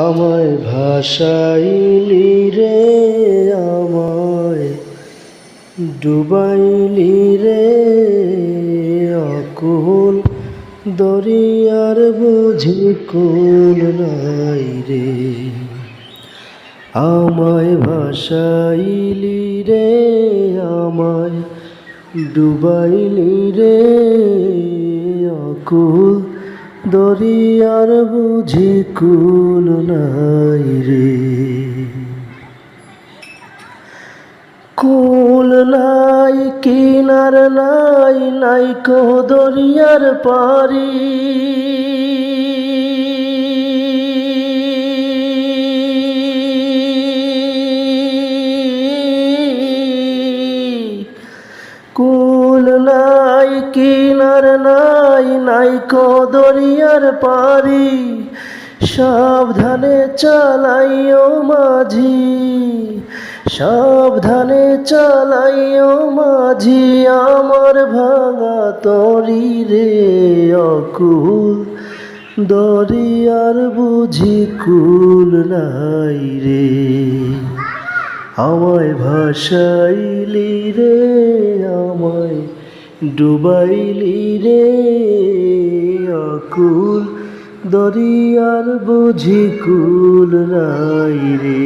আমায় ভাসাইলি রে, আমায় ডুবাইলি রে, অকুল দরিয়ার বুঝি কুল নাই রে। আমায় ভাসাইলি রে, আমায় ডুবাইলি রে, অকুল দরিয়ার বুঝি কুল নাই রে। কুল নাই, কিনার নাই, নাই কো দরিয়ার পারি। কুল নাই, কিনার নাই, নাই কো দরিয়ার পারি। সাবধানে চালাইও মাঝি, সাবধানে চালাইও মাঝি, আমার ভাঙা তরি রে, অকুল দরিয়ার বুঝি কুল নাই রে। আমায় ভাসাইলি রে, আমায় ডুবাইলি রে, অকুল দরিয়ার বুঝি কুল নাই রে।